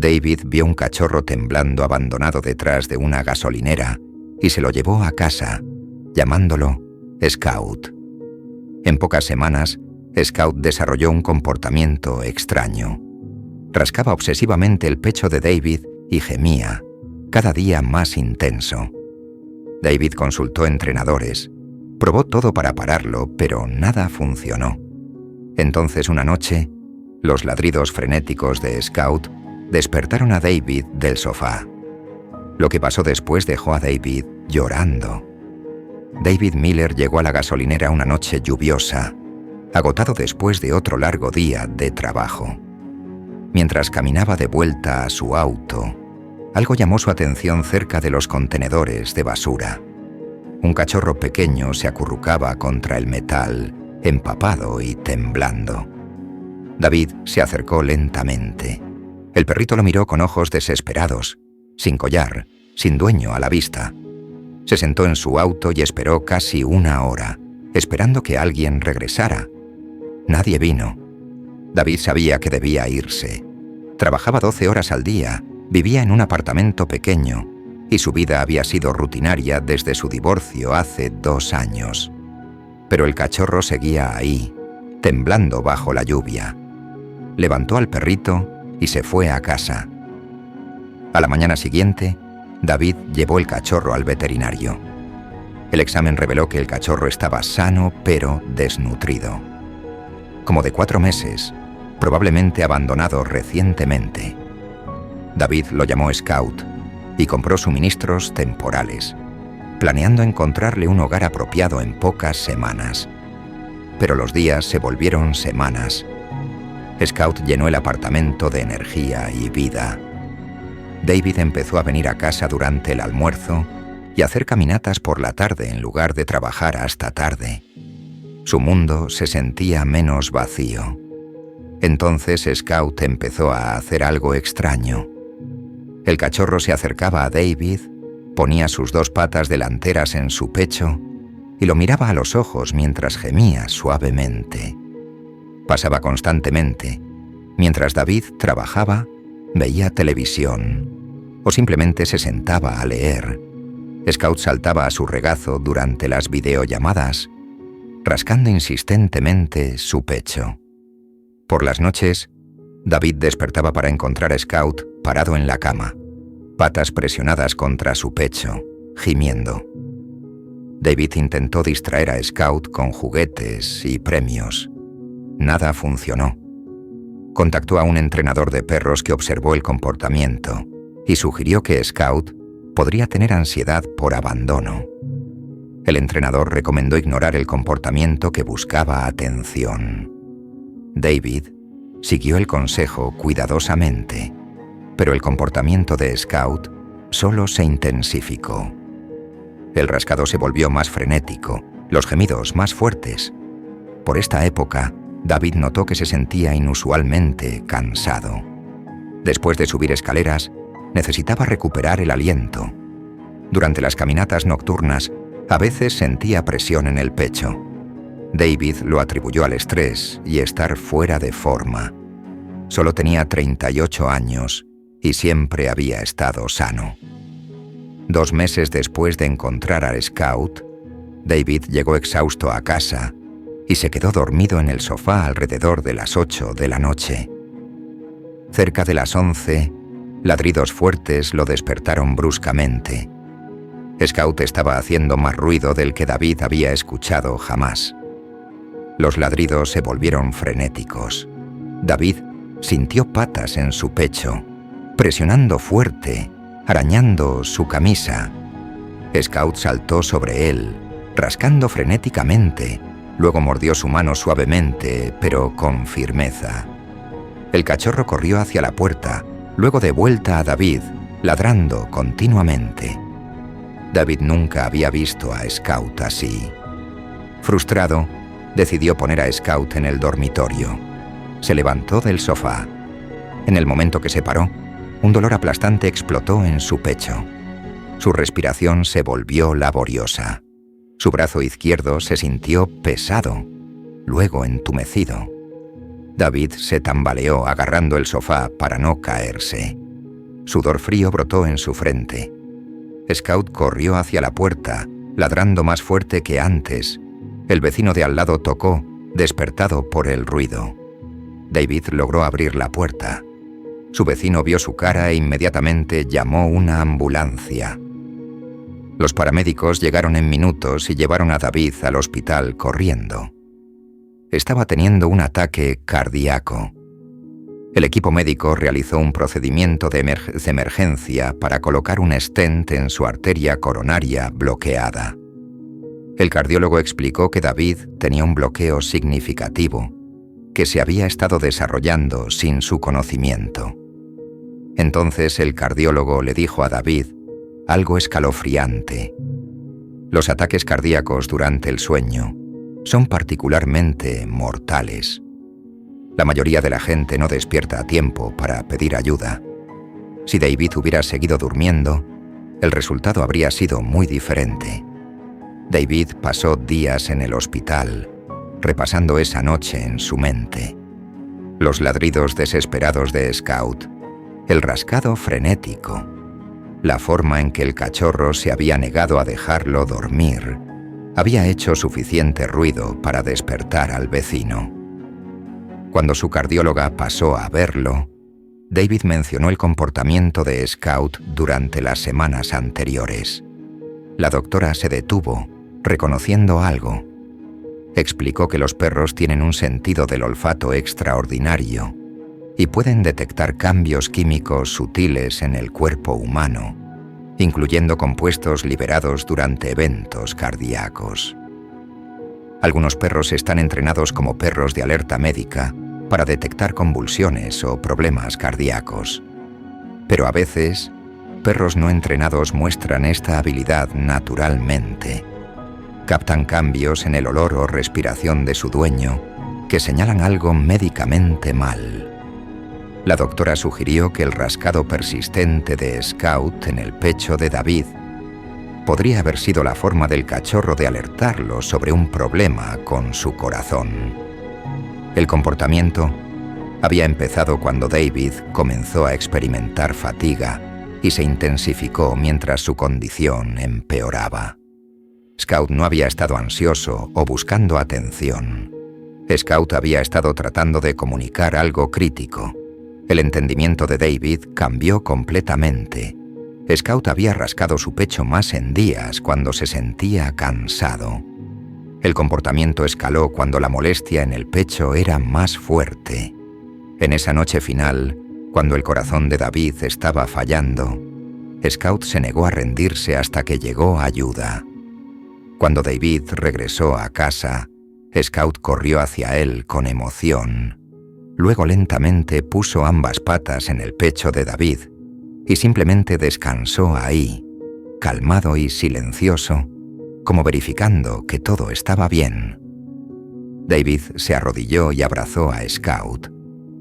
David vio un cachorro temblando abandonado detrás de una gasolinera y se lo llevó a casa, llamándolo Scout. En pocas semanas, Scout desarrolló un comportamiento extraño. Rascaba obsesivamente el pecho de David y gemía, cada día más intenso. David consultó entrenadores, probó todo para pararlo, pero nada funcionó. Entonces, una noche, los ladridos frenéticos de Scout despertaron a David del sofá. Lo que pasó después dejó a David llorando. David Miller llegó a la gasolinera una noche lluviosa, agotado después de otro largo día de trabajo. Mientras caminaba de vuelta a su auto, algo llamó su atención cerca de los contenedores de basura. Un cachorro pequeño se acurrucaba contra el metal, empapado y temblando. David se acercó lentamente. El perrito lo miró con ojos desesperados, sin collar, sin dueño a la vista. Se sentó en su auto y esperó casi una hora, esperando que alguien regresara. Nadie vino. David sabía que debía irse. Trabajaba 12 horas al día, vivía en un apartamento pequeño y su vida había sido rutinaria desde su divorcio hace 2 años. Pero el cachorro seguía ahí, temblando bajo la lluvia. Levantó al perrito y se fue a casa. A la mañana siguiente, David llevó el cachorro al veterinario. El examen reveló que el cachorro estaba sano pero desnutrido. Como de 4 meses, probablemente abandonado recientemente. David lo llamó Scout y compró suministros temporales, planeando encontrarle un hogar apropiado en pocas semanas. Pero los días se volvieron semanas. Scout llenó el apartamento de energía y vida. David empezó a venir a casa durante el almuerzo y a hacer caminatas por la tarde en lugar de trabajar hasta tarde. Su mundo se sentía menos vacío. Entonces Scout empezó a hacer algo extraño. El cachorro se acercaba a David, ponía sus 2 patas delanteras en su pecho y lo miraba a los ojos mientras gemía suavemente. Pasaba constantemente. Mientras David trabajaba, veía televisión o simplemente se sentaba a leer. Scout saltaba a su regazo durante las videollamadas, rascando insistentemente su pecho. Por las noches, David despertaba para encontrar a Scout parado en la cama, patas presionadas contra su pecho, gimiendo. David intentó distraer a Scout con juguetes y premios. Nada funcionó. Contactó a un entrenador de perros que observó el comportamiento y sugirió que Scout podría tener ansiedad por abandono. El entrenador recomendó ignorar el comportamiento que buscaba atención. David siguió el consejo cuidadosamente, pero el comportamiento de Scout solo se intensificó. El rascado se volvió más frenético, los gemidos más fuertes. Por esta época, David notó que se sentía inusualmente cansado. Después de subir escaleras, necesitaba recuperar el aliento. Durante las caminatas nocturnas, a veces sentía presión en el pecho. David lo atribuyó al estrés y estar fuera de forma. Solo tenía 38 años y siempre había estado sano. 2 meses después de encontrar a Scout, David llegó exhausto a casa y se quedó dormido en el sofá alrededor de las 8 de la noche. Cerca de las 11, ladridos fuertes lo despertaron bruscamente. Scout estaba haciendo más ruido del que David había escuchado jamás. Los ladridos se volvieron frenéticos. David sintió patas en su pecho, presionando fuerte, arañando su camisa. Scout saltó sobre él, rascando frenéticamente. Luego mordió su mano suavemente, pero con firmeza. El cachorro corrió hacia la puerta, luego de vuelta a David, ladrando continuamente. David nunca había visto a Scout así. Frustrado, decidió poner a Scout en el dormitorio. Se levantó del sofá. En el momento que se paró, un dolor aplastante explotó en su pecho. Su respiración se volvió laboriosa. Su brazo izquierdo se sintió pesado, luego entumecido. David se tambaleó agarrando el sofá para no caerse. Sudor frío brotó en su frente. Scout corrió hacia la puerta, ladrando más fuerte que antes. El vecino de al lado tocó, despertado por el ruido. David logró abrir la puerta. Su vecino vio su cara e inmediatamente llamó una ambulancia. Los paramédicos llegaron en minutos y llevaron a David al hospital corriendo. Estaba teniendo un ataque cardíaco. El equipo médico realizó un procedimiento de emergencia para colocar un stent en su arteria coronaria bloqueada. El cardiólogo explicó que David tenía un bloqueo significativo, que se había estado desarrollando sin su conocimiento. Entonces el cardiólogo le dijo a David algo escalofriante. Los ataques cardíacos durante el sueño son particularmente mortales. La mayoría de la gente no despierta a tiempo para pedir ayuda. Si David hubiera seguido durmiendo, el resultado habría sido muy diferente. David pasó días en el hospital, repasando esa noche en su mente. Los ladridos desesperados de Scout, el rascado frenético, la forma en que el cachorro se había negado a dejarlo dormir, había hecho suficiente ruido para despertar al vecino. Cuando su cardióloga pasó a verlo, David mencionó el comportamiento de Scout durante las semanas anteriores. La doctora se detuvo, reconociendo algo. Explicó que los perros tienen un sentido del olfato extraordinario y pueden detectar cambios químicos sutiles en el cuerpo humano, incluyendo compuestos liberados durante eventos cardíacos. Algunos perros están entrenados como perros de alerta médica para detectar convulsiones o problemas cardíacos. Pero a veces, perros no entrenados muestran esta habilidad naturalmente. Captan cambios en el olor o respiración de su dueño que señalan algo médicamente mal. La doctora sugirió que el rascado persistente de Scout en el pecho de David podría haber sido la forma del cachorro de alertarlo sobre un problema con su corazón. El comportamiento había empezado cuando David comenzó a experimentar fatiga y se intensificó mientras su condición empeoraba. Scout no había estado ansioso o buscando atención. Scout había estado tratando de comunicar algo crítico. El entendimiento de David cambió completamente. Scout había rascado su pecho más en días cuando se sentía cansado. El comportamiento escaló cuando la molestia en el pecho era más fuerte. En esa noche final, cuando el corazón de David estaba fallando, Scout se negó a rendirse hasta que llegó ayuda. Cuando David regresó a casa, Scout corrió hacia él con emoción. Luego lentamente puso ambas patas en el pecho de David y simplemente descansó ahí, calmado y silencioso, como verificando que todo estaba bien. David se arrodilló y abrazó a Scout,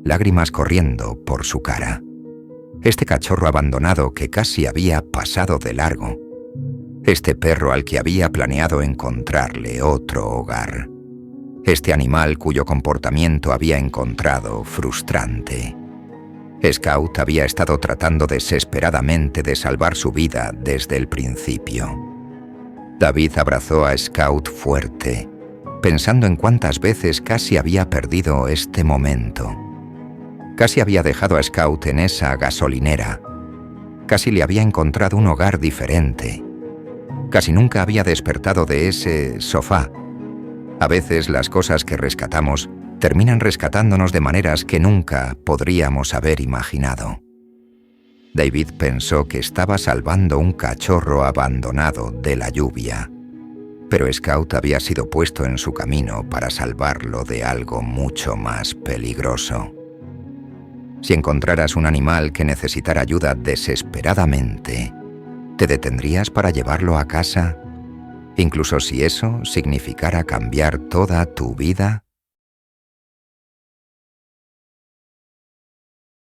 lágrimas corriendo por su cara. Este cachorro abandonado que casi había pasado de largo. Este perro al que había planeado encontrarle otro hogar. Este animal cuyo comportamiento había encontrado frustrante. Scout había estado tratando desesperadamente de salvar su vida desde el principio. David abrazó a Scout fuerte, pensando en cuántas veces casi había perdido este momento. Casi había dejado a Scout en esa gasolinera. Casi le había encontrado un hogar diferente. Casi nunca había despertado de ese sofá. A veces las cosas que rescatamos terminan rescatándonos de maneras que nunca podríamos haber imaginado. David pensó que estaba salvando un cachorro abandonado de la lluvia, pero Scout había sido puesto en su camino para salvarlo de algo mucho más peligroso. Si encontraras un animal que necesitara ayuda desesperadamente, ¿te detendrías para llevarlo a casa? Incluso si eso significara cambiar toda tu vida.